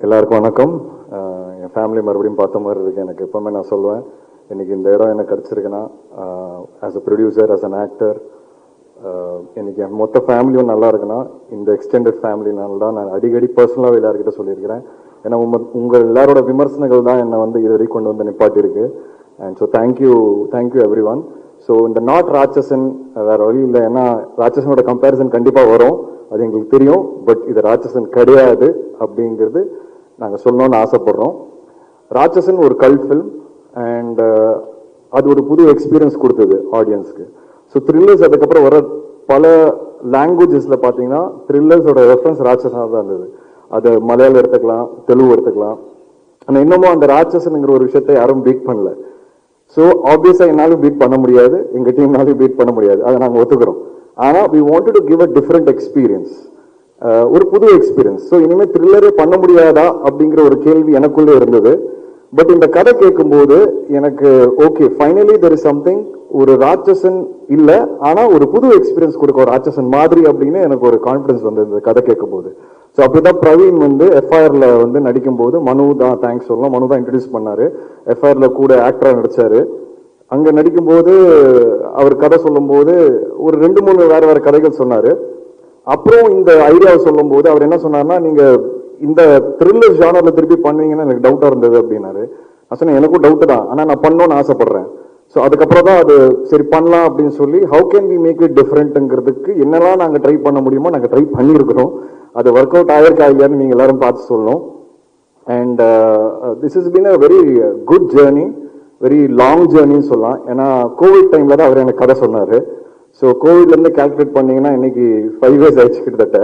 எல்லாருக்கும் வணக்கம். என் ஃபேமிலி மறுபடியும் பார்த்த மாதிரி இருக்கு. எனக்கு எப்பவுமே நான் சொல்லுவேன், இன்னைக்கு இந்த இடம் எனக்கு கிடைச்சிருக்குன்னா as a producer, as an actor, இன்னைக்கு என் மொத்த ஃபேமிலியும் நல்லா இருக்குன்னா இந்த எக்ஸ்டெண்டட் ஃபேமிலினால தான். நான் அடிக்கடி பர்சனலாக எல்லாருக்கிட்ட சொல்லியிருக்கிறேன். ஏன்னா உங்கள் எல்லாரோட விமர்சனங்கள் தான் என்னை வந்து இது வரைக்கும் கொண்டு வந்து நிப்பாட்டியிருக்கு. And so thank you everyone. So இந்த நாட் ராட்சசன் வேற வழி இல்லை. ஏன்னா ராட்சசனோட கம்பேரிசன் கண்டிப்பாக வரும், அது எங்களுக்கு தெரியும். பட் இது ராட்சசன் கிடையாது அப்படிங்கிறது நாங்கள் சொல்லணும்னு ஆசைப்படுறோம். ராட்சசன் ஒரு கல்ட் ஃபில்ம் அண்ட் அது ஒரு புது எக்ஸ்பீரியன்ஸ் கொடுத்தது ஆடியன்ஸ்க்கு. ஸோ த்ரில்லர்ஸ் அதுக்கப்புறம் வர பல லாங்குவேஜஸில் பார்த்தீங்கன்னா த்ரில்லர்ஸோட ரெஃபரன்ஸ் ராட்சசனாக தான் இருந்தது. அது மலையாளம் எடுத்துக்கலாம், தெலுங்கு எடுத்துக்கலாம். ஆனால் இன்னமும் அந்த ராட்சசனுங்கிற ஒரு விஷயத்தை யாரும் பீட் பண்ணல. ஸோ ஆப்வியஸாக என்னாலும் பீட் பண்ண முடியாது, எங்கள் டீம்னாலும் பீட் பண்ண முடியாது, அதை நாங்கள் ஒத்துக்கிறோம். ஆனால் we wanted to give a different experience, ஒரு புது எக்ஸ்பீரியன்ஸ். ஸோ இனிமேல் த்ரில்லரே பண்ண முடியாதா அப்படிங்கிற ஒரு கேள்வி எனக்குள்ளே இருந்தது. பட் இந்த கதை கேட்கும்போது எனக்கு okay, finally there is something, ஒரு ராட்சசன் இல்லை ஆனால் ஒரு புது எக்ஸ்பீரியன்ஸ் கொடுக்க ஒரு ராட்சசன் மாதிரி அப்படின்னு எனக்கு ஒரு கான்ஃபிடன்ஸ் வந்து இந்த கதை கேட்கும்போது. ஸோ அப்படிதான் பிரவீன் வந்து எஃப்ஐஆர்ல வந்து நடிக்கும் போது மனு தான் தேங்க்ஸ் சொல்லலாம், மனு தான் இன்ட்ரடியூஸ் பண்ணாரு. எஃப்ஐஆர்ல கூட ஆக்டரா நடிச்சாரு. அங்க நடிக்கும்போது அவர் கதை சொல்லும் போது ஒரு 2-3 வேற கதைகள் சொன்னாரு. அப்புறம் இந்த ஐடியாவை சொல்லும் போது அவர் என்ன சொன்னார்னா, நீங்க இந்த த்ரில்லர் ஜானர்ல திருப்பி பண்ணுவீங்கன்னா எனக்கு டவுட்டா இருந்தது அப்படின்னாரு. நான் சொன்னேன் எனக்கும் டவுட் தான், ஆனா நான் பண்ணணும்னு ஆசைப்படுறேன். ஸோ அதுக்கப்புறம் தான் அது சரி பண்ணலாம் அப்படின்னு சொல்லி how can we make it டிஃப்ரெண்ட்ங்கிறதுக்கு என்னெல்லாம் நாங்கள் ட்ரை பண்ண முடியுமோ நாங்கள் ட்ரை பண்ணியிருக்கிறோம். அது ஒர்க் அவுட் ஆயிருக்கா இல்லையான்னு நீங்கள் எல்லாரும் பார்த்து சொல்லணும். And this is been a very good journey, very long ஜேர்னின்னு சொல்லலாம். ஏன்னா கோவிட் டைம்ல தான் அவர் எனக்கு கதை சொன்னார். ஸோ கோவிட்லேருந்து கால்குலேட் பண்ணீங்கன்னா இன்னைக்கு 5 years ஆயிடுச்சு கிட்டத்தட்ட.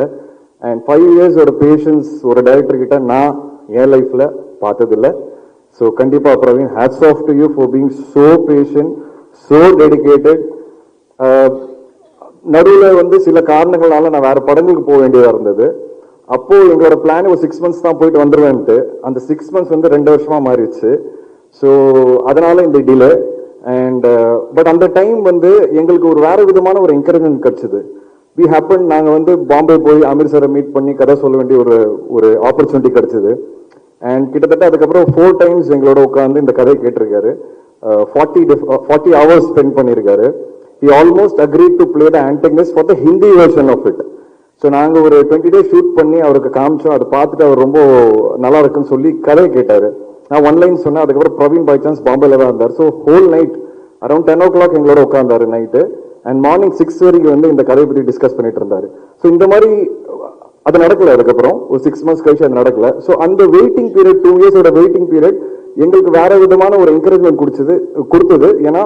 அண்ட் 5 years பேஷன்ஸ் ஒரு டைரக்டர் கிட்ட நான் என் லைஃப்ல பார்த்ததில்லை. ஸோ கண்டிப்பாக Praveen, hats off to you for being so patient, so dedicated. நடுவில் வந்து சில காரணங்களால நான் வேற படங்களுக்கு போக வேண்டியதாக இருந்தது. அப்போ எங்களோட பிளான் ஒரு 6 months தான் போயிட்டு வந்துருவேன்ட்டு, அந்த 6 months வந்து 2 வருஷமா மாறிடுச்சு. ஸோ அதனால இந்த டிலே. அண்ட் பட் அந்த டைம் வந்து எங்களுக்கு ஒரு வேற விதமான ஒரு என்கரேஜ்மெண்ட் கிடைச்சது. வி ஹேப்பன், நாங்கள் வந்து பாம்பே போய் அமீர் சாரை மீட் பண்ணி கதை சொல்ல வேண்டிய ஒரு ஆப்பர்ச்சுனிட்டி கிடைச்சது. அண்ட் கிட்டத்தட்ட அதுக்கப்புறம் 4 times எங்களோட உட்காந்து இந்த கதையை கேட்டிருக்காரு. 40 hours ஸ்பெண்ட் பண்ணியிருக்காரு. He almost agreed to play the antagonist for the Hindi version of it. So நாங்கள் ஒரு 20 days ஷூட் பண்ணி அவருக்கு காமிச்சோம். அதை பார்த்துட்டு அவர் ரொம்ப நல்லா இருக்குன்னு சொல்லி கதையை கேட்டார். நான் 1 line சொன்னேன். அதுக்கப்புறம் பிரவீன் பை சான்ஸ் பாம்பேல தான் இருந்தார். So whole night around 10 o'clock எங்களோட உட்காந்தாரு நைட்டு. அண்ட் மார்னிங் 6 வரைக்கும் வந்து இந்த கதையை பற்றி டிஸ்கஸ் பண்ணிட்டு இருந்தாரு. ஸோ இந்த மாதிரி அது நடக்கல. அதுக்கப்புறம் ஒரு 6 months கழிச்சு அது நடக்கல. ஸோ அந்த waiting period, 2 years waiting period எங்களுக்கு வேற விதமான ஒரு என்கரேஜ்மெண்ட் கொடுத்தது. ஏன்னா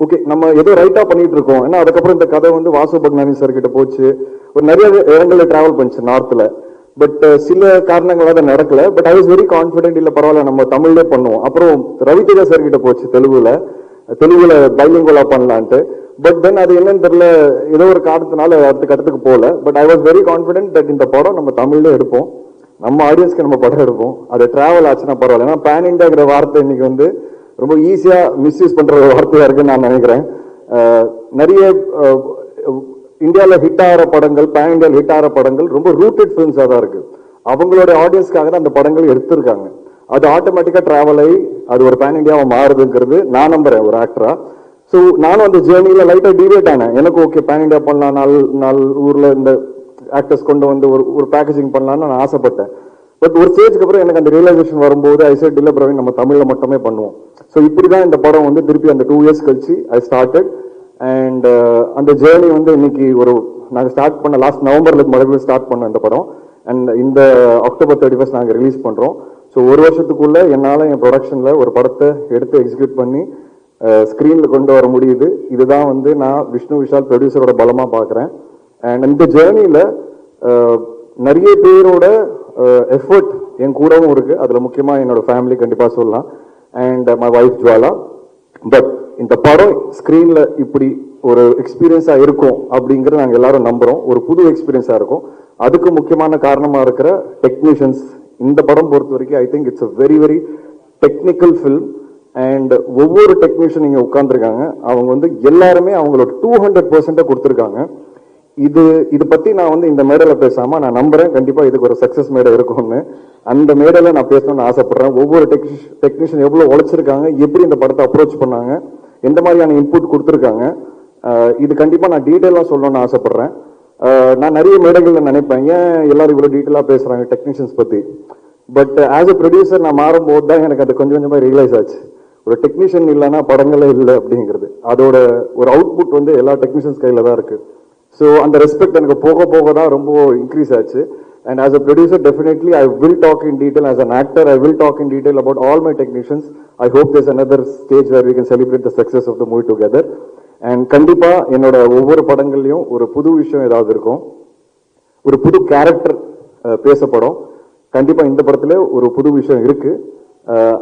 ஓகே, நம்ம ஏதோ ரைட்டா பண்ணிட்டு இருக்கோம். ஏன்னா அதுக்கப்புறம் இந்த கதை வந்து வாசு பக்னானி சார் கிட்ட போச்சு, ஒரு நிறைய இடங்களில் டிராவல் பண்ணிச்சு நார்த்ல. பட் சில காரணங்களாக அதை நடக்கல. But I was very confident, இல்ல பரவாயில்ல நம்ம தமிழ்ல பண்ணுவோம். அப்புறம் ரவிதேஜா சார் கிட்ட போச்சு, தெலுங்குல பைலிங்குவலா பண்ணலான்ட்டு. பட் தென் அது என்னன்னு தெரியல, ஏதோ ஒரு காரணத்தினால அடுத்துக்கு போகல. But I was very confident that இந்த படம் நம்ம தமிழ்ல எடுப்போம், நம்ம ஆடியன்ஸ்க்கு நம்ம படம் எடுப்போம். அது டிராவல் ஆச்சுன்னா பரவாயில்ல. ஏன்னா பேன் இண்டியாங்கிற வார்த்தை இன்னைக்கு வந்து ரொம்ப ஈஸியா மிஸ்யூஸ் பண்ற ஒரு வார்த்தையா இருக்குன்னு நான் நினைக்கிறேன். நிறைய இந்தியாவில் ஹிட் ஆகிற படங்கள், பேன் இண்டியாவில் ஹிட் ஆகிற படங்கள் ரொம்ப ரூட்டட் ஃபிலிம்ஸாக தான் இருக்கு. அவங்களோட ஆடியன்ஸ்க்காக தான் அந்த படங்கள் எடுத்திருக்காங்க. அது ஆட்டோமேட்டிக்கா டிராவல் ஆகி அது ஒரு பேன் இண்டியாவை மாறுதுங்கிறது நான் நம்புறேன் ஒரு ஆக்டரா. ஸோ நானும் அந்த ஜேர்னியில லைட்டா டிவேட் ஆனேன். எனக்கு ஓகே பேன் இண்டியா பண்ணலாம், நாலு ஊர்ல இந்த ஆக்டர்ஸ் கொண்டு வந்து ஒரு பேக்கேஜிங் பண்ணலாம்னு நான் ஆசைப்பட்டேன். பட் ஒரு ஸ்டேஜ்க்கு அப்புறம் எனக்கு அந்த ரியலைசேஷன் வரும்போது ஐ செட் இல்ல பிரவீன், நம்ம தமிழ்ல மட்டுமே பண்ணுவோம். ஸோ இப்படிதான் இந்த படம் வந்து திருப்பி அந்த 2 years கழிச்சு ஐ ஸ்டார்டட். அண்ட் அந்த ஜேர்னி வந்து இன்னைக்கு நாங்கள் ஸ்டார்ட் பண்ண லாஸ்ட் நவம்பர்ல மறுபடியும் ஸ்டார்ட் பண்ண இந்த படம். அண்ட் இந்த October 31st நாங்கள் ரிலீஸ் பண்றோம். ஸோ 1 வருஷத்துக்குள்ள என்னால் என் ப்ரொடக்ஷன்ல ஒரு படத்தை எடுத்து எக்ஸிக்யூட் பண்ணி ஸ்கிரீன்ல கொண்டு வர முடியுது. இதுதான் வந்து நான் விஷ்ணு விஷால் ப்ரொடியூசரோட பலமா பார்க்குறேன். அண்ட் இந்த ஜேர்னியில நிறைய பேரோட எஃபர்ட் என் கூடவும் இருக்கு. அதுல முக்கியமா என்னோட ஃபேமிலி கண்டிப்பா சொல்லலாம், and my wife Jwala. But இந்த படம் ஸ்கிரீன்ல இப்படி ஒரு எக்ஸ்பீரியன்ஸா இருக்கும் அப்படிங்கறது நாங்க எல்லாரும் நம்புறோம். ஒரு புது எக்ஸ்பீரியன்ஸா இருக்கும். அதுக்கு முக்கியமான காரணமா இருக்கிற டெக்னீஷியன்ஸ். இந்த படம் பொறுத்த வரைக்கும் I think it's a very very technical film. And ஒவ்வொரு டெக்னீஷியன் இங்க உட்கார்ந்துருக்காங்க, அவங்க வந்து எல்லாருமே அவங்களோட 200% கொடுத்துருக்காங்க. இது பத்தி நான் வந்து இந்த மேடையில பேசாம நான் நம்புறேன் கண்டிப்பா இதுக்கு ஒரு சக்சஸ் மேடை இருக்கும்னு. அந்த மேடையில நான் பேசணும்னு ஆசைப்படுறேன். ஒவ்வொரு டெக்னீஷியன் எவ்வளவு உழைச்சிருக்காங்க, எப்படி இந்த படத்தை அப்ரோச் பண்ணாங்க, எந்த மாதிரியான இன்புட் கொடுத்துருக்காங்க, இது கண்டிப்பா நான் டீட்டெயிலா சொல்லணும்னு ஆசைப்படுறேன். நான் நிறைய மேடைகள்ல நினைப்பேன் ஏன் எல்லாரும் இவ்வளவு டீட்டெயிலா பேசுறாங்க டெக்னீஷியன்ஸ் பத்தி. பட் ஆஸ் அ ப்ரொடியூசர் நான் மாறும்போது தான் எனக்கு அது கொஞ்சம் கொஞ்சமா ரியலைஸ் ஆச்சு. ஒரு டெக்னீஷியன் இல்லைன்னா படங்களே இல்லை அப்படிங்கிறது. அதோட ஒரு அவுட்புட் வந்து எல்லா டெக்னீஷியன்ஸ் கையில தான் இருக்கு. ஸோ அந்த ரெஸ்பெக்ட் எனக்கு போக போக தான் ரொம்ப இன்க்ரீஸ் ஆச்சு. And as a producer, definitely I will talk in detail. As an actor, I will talk in detail about all my technicians. I hope there's another stage where we can celebrate the success of the movie together. And கண்டிப்பா என்னோட ஒவ்வொரு படங்கள்லயும் ஒரு புது விஷயம் ஏதாவது இருக்கும், ஒரு புது கேரக்டர் பேசப்படும். கண்டிப்பா இந்த படத்துல ஒரு புது விஷயம் இருக்கு.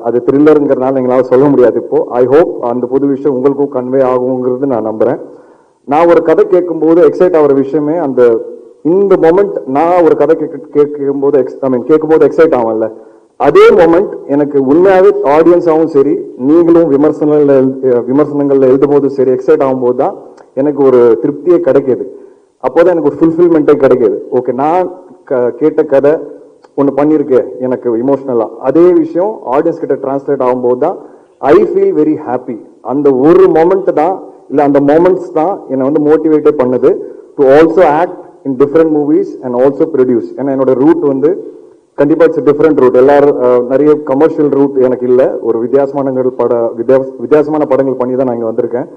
அது த்ரில்லருங்கிறதுனால எங்களால் சொல்ல முடியாது இப்போ. ஐ ஹோப் அந்த புது விஷயம் உங்களுக்கும் கன்வே ஆகுங்கிறது நான் நம்புறேன். நான் ஒரு கதை கேட்கும்போது எக்ஸைட் ஆகிற விஷயமே அந்த இந்த மொமெண்ட். நான் ஒரு கதை கேட்கும்போது எக்ஸைட் ஆகும்ல, அதே மொமெண்ட் எனக்கு உண்மையாவே ஆடியன்ஸாகவும் சரி, நீங்களும் விமர்சனங்கள்ல எழுதும் போது சரி, எக்ஸைட் ஆகும்போது தான் எனக்கு ஒரு திருப்தியே கிடைக்கிது. அப்போதான் எனக்கு ஒரு ஃபுல்ஃபில்மெண்ட்டே கிடைக்கிது. ஓகே, நான் கேட்ட கதை ஒன்று பண்ணியிருக்கேன் எனக்கு இமோஷனலா, அதே விஷயம் ஆடியன்ஸ் கிட்ட டிரான்ஸ்லேட் ஆகும்போது தான் ஐ ஃபீல் வெரி ஹாப்பி. அந்த ஒரு மொமெண்ட் தான், இல்ல அந்த மொமெண்ட்ஸ் தான் என்னை வந்து மோட்டிவேட்டே பண்ணுது to also act in different movies and also produce. ஏன்னா என்னோட ரூட் வந்து கண்டிப்பா இட்ஸ் டிஃபரெண்ட் ரூட். எல்லாரும் நிறைய கமர்ஷியல் ரூட் எனக்கு இல்லை. ஒரு வித்தியாசமான படங்கள் பண்ணி தான் நான் இங்க வந்திருக்கேன்.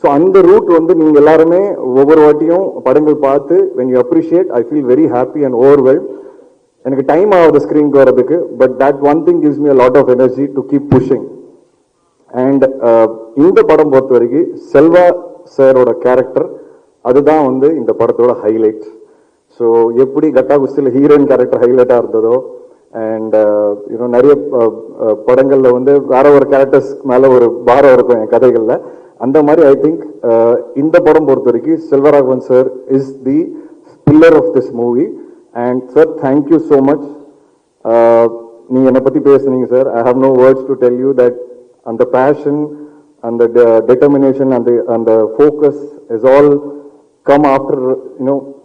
ஸோ அந்த ரூட் வந்து நீங்க எல்லாருமே ஒவ்வொரு வாட்டியும் படங்கள் பார்த்து when you appreciate, I feel very happy and overwhelmed. எனக்கு டைம் ஆகுது ஸ்கிரீனுக்கு வரதுக்கு, but that one thing gives me a lot of energy to keep pushing. And இந்த படம் பொறுத்த வரைக்கும் செல்வா சாரோட கேரக்டர் அதுதான் வந்து இந்த படத்தோட ஹைலைட். ஸோ எப்படி கட்டா குஸ்தியில் ஹீரோயின் கேரக்டர் ஹைலைட்டா இருந்ததோ, அண்ட் நிறைய படங்கள்ல வந்து வேற ஒரு கேரக்டர்ஸ் மேல ஒரு பாரம் இருக்கும் என் கதைகள்ல, அந்த மாதிரி ஐ திங்க் இந்த படம் பொறுத்த வரைக்கும் Selvaraghavan sir is the pillar of this movie. And sir, thank you so much. நீங்க என்னை பத்தி பேசுனீங்க sir. I have no words to tell you that அந்த பேஷன், அந்த determination and the focus is all come after,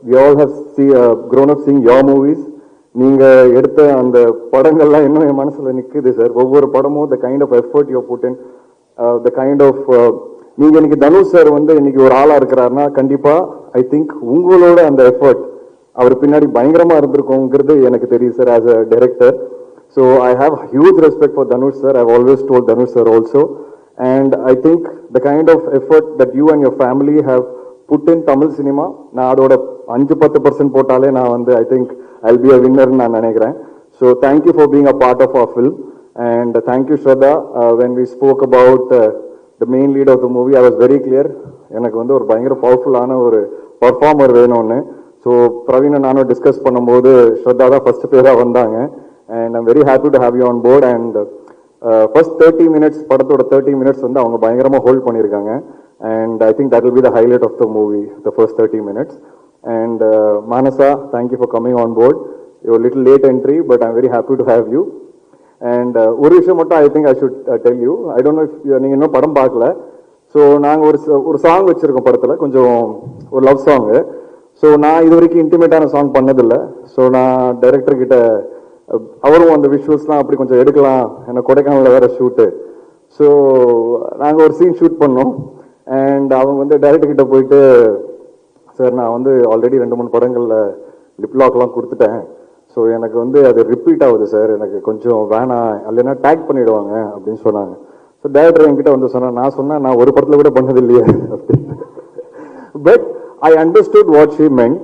we all have grown up seeing your movies. நீங்க எடுத்த அந்த படங்கள்லாம் இன்னும் என் மனசுல நிக்குது சார். ஒவ்வொரு படமும் the kind of effort you put in, the kind of நீங்க இன்னைக்கு தனுஷ் சார் வந்து இன்னைக்கு ஒரு ஆளா இருக்கிறாருன்னா கண்டிப்பா ஐ திங்க் உங்களோட அந்த எஃபர்ட் அவர் பின்னாடி பயங்கரமா இருந்திருக்குங்கிறது எனக்கு தெரியும் sir as a director. So I have huge respect for Dhanush sir. I've always told Dhanush sir also. And I think the kind of effort that you and your family have put in Tamil cinema, நான் அதோட 5-10% போட்டாலே நான் வந்து I think I'll be a winner நான் நினைக்கிறேன். So thank you for being a part of our film. And thank you Shraddha. When we spoke about the main lead of the movie, I was very clear. எனக்கு வந்து ஒரு பயங்கர பவர்ஃபுல்லான ஒரு performer வேணும்னு. So Praveen நானும் டிஸ்கஸ் பண்ணும்போது ஸ்ரத்தா தான் ஃபர்ஸ்ட் பேரா வந்தாங்க. And I'm very happy to have you on board. And first 30 minutes, படத்தோட 30 minutes வந்து அவங்க பயங்கரமா ஹோல்ட் பண்ணியிருக்காங்க. And I think that will be the highlight of the movie, the first 30 minutes. And Manasa, thank you for coming on board. You're a little late entry, but I'm very happy to have you. And ஒரு விஷயம் மட்டும் I think I should tell you. I don't know if நீங்க இன்னும் படம் பார்க்கல. So நாங்கள் ஒரு song வச்சிருக்கோம் படத்தில், கொஞ்சம் ஒரு லவ் சாங்கு. ஸோ நான் இது வரைக்கும் இன்டிமேட்டான சாங் பண்ணதில்லை. ஸோ நான் டைரக்டர் கிட்ட, அவரும் அந்த விஷுவல்ஸ்லாம் அப்படி கொஞ்சம் எடுக்கலாம், ஏன்னா கொடைக்கானலில் வேற ஷூட்டு. ஸோ நாங்கள் ஒரு சீன் ஷூட் பண்ணோம். அண்ட் அவங்க வந்து டைரக்டர் கிட்ட போயிட்டு, சார் நான் வந்து ஆல்ரெடி 2-3 படங்களில் லிப்லாக்லாம் கொடுத்துட்டேன். ஸோ எனக்கு வந்து அது ரிப்பீட் ஆகுது சார், எனக்கு கொஞ்சம் வேணாம், இல்லைன்னா டேக் பண்ணிடுவாங்க அப்படின்னு சொன்னாங்க. ஸோ டைரக்டர் என்கிட்ட வந்து சொன்னேன், நான் சொன்னேன் நான் ஒரு படத்தில் கூட பண்ணது இல்லையே அப்படின்னு. But I understood what she மென்ட்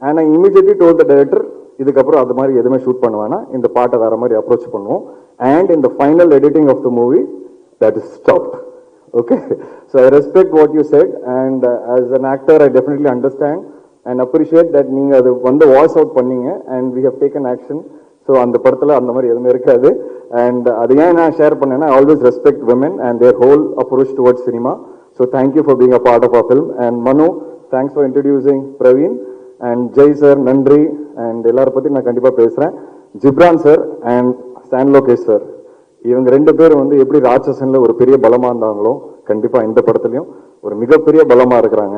and I immediately told the director, இதுக்கப்புறம் அது மாதிரி எதுவுமே ஷூட் பண்ணுவானா, இந்த பாட்டை வேற மாதிரி அப்ரோச் பண்ணுவோம். And in the final editing of the movie that is stopped. Okay, so I respect what you said, and as an actor I definitely understand and appreciate that நீங்க அது வந்து வாய்ஸ் அவுட் பண்ணீங்க and we have taken action. So அந்த படத்துல அந்த மாதிரி எதுவுமே இருக்காது. And அது ஏன் நான் ஷேர் பண்ணேன்னா, I always respect women and their whole approach towards cinema. So thank you for being a part of our film. And Manu, thanks for introducing Praveen. And Jay sir, நன்றி. And எல்லார பத்தி நான் கண்டிப்பா பேசுறேன். Ghibran sir and Stan Lokesh sir, இவங்க 2 பேரும் வந்து எப்படி ராட்சசன்ல ஒரு பெரிய பலமா இருந்தாங்களோ, கண்டிப்பா இந்த படத்துலயும் ஒரு மிகப்பெரிய பலமா இருக்கிறாங்க.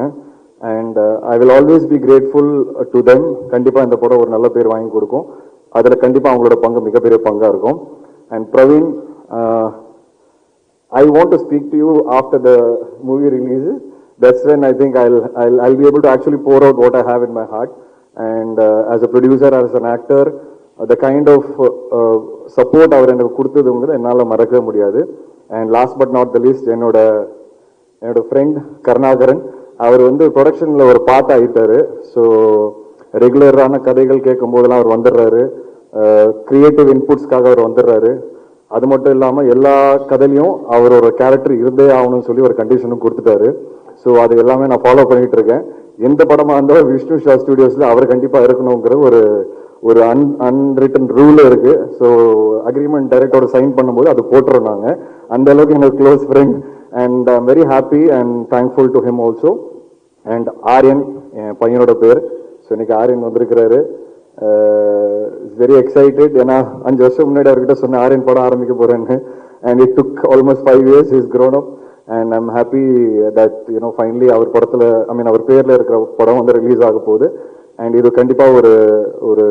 And I will always be grateful to them. கண்டிப்பா இந்த படம் ஒரு நல்ல பேர் வாங்கி கொடுக்கும். அதுல கண்டிப்பா அவங்களோட பங்கு மிகப்பெரிய பங்கா இருக்கும். And Praveen, I want to speak to you after the movie releases. That's when I think I'll be able to actually pour out what I have in my heart. And as a producer, as an actor, the kind of support அவர் எனக்கு கொடுத்ததுங்கிறது என்னால் மறக்கவே முடியாது. And last but not the least, என்னோட friend Karunakaran, அவர் வந்து ப்ரொடக்ஷனில் ஒரு part ஆகிட்டாரு. So ரெகுலரான கதைகள் கேட்கும் போதெல்லாம் அவர் வந்துடுறாரு, கிரியேட்டிவ் இன்புட்ஸ்க்காக அவர் வந்துடுறாரு. அது மட்டும் இல்லாமல் எல்லா கதையிலையும் அவர் ஒரு கேரக்டர் இருந்தே ஆகணும்னு சொல்லி ஒரு கண்டிஷனும் கொடுத்துட்டாரு. ஸோ அது எல்லாமே நான் ஃபாலோ பண்ணிட்டு இருக்கேன். எந்த படமாக இருந்தாலும் விஷ்ணு ஷா ஸ்டுடியோஸில் அவர் கண்டிப்பாக இருக்கணுங்கிற ஒரு அன்ரிட்டன் ரூல் இருக்கு. ஸோ அக்ரிமெண்ட் டைரக்டரோட சைன் பண்ணும்போது அது போட்டுறோம் நாங்கள். அந்த அளவுக்கு எங்களுக்கு close friend. And I am very happy and thankful to him also. And Aryan, என் பையனோட பேர். ஸோ இன்னைக்கு ஆரியன் வந்திருக்கிறாரு. Very excited. ஏன்னா 5 வருஷம் முன்னாடி அவர்கிட்ட சொன்ன ஆரியன் படம் ஆரம்பிக்க போறேன்னு. And it took almost 5 years. Is grown up and I'm happy that finally அவர் படத்துல அவர் பேர்ல இருக்கிற படம் வந்து ரிலீஸ் ஆக போகுது. அண்ட் இது கண்டிப்பா ஒரு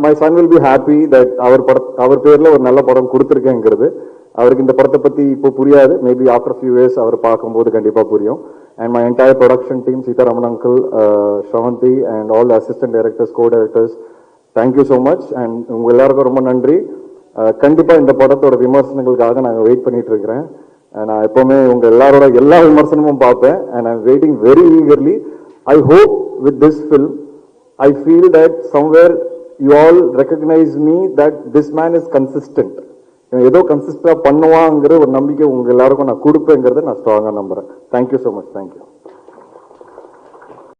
my son will be happy that அவர் பேர்ல ஒரு நல்ல படம் கொடுத்துருக்கேங்கிறது. அவருக்கு இந்த படத்தை பத்தி இப்போ புரியாது, மேபி ஆஃப்டர் ஃபியூ இயர்ஸ் அவர் பார்க்கும்போது கண்டிப்பா புரியும். And my entire production team, Sitharaman uncle, Shavanthi and all assistant directors, go directors, thank you so much. And உங்க எல்லாருக்கும் ரொம்ப நன்றி. கண்டிப்பா இந்த படத்தோட விமர்சனங்களுக்காக நாங்கள் வெயிட் பண்ணிட்டு இருக்கிறேன். நான் எப்பவுமே உங்க எல்லாரோட எல்லா விமர்சனமும் பார்ப்பேன். And I am waiting very eagerly. I hope with this film I feel that somewhere you all recognize me that this man is consistent. ஏதோ கன்சிஸ்டா பண்ணுவாங்கிற ஒரு நம்பிக்கை உங்க எல்லாருக்கும் நான் கொடுப்பேங்கிறத நான் ஸ்ட்ராங்கா நம்புறேன். Thank you so much. தேங்க்யூ.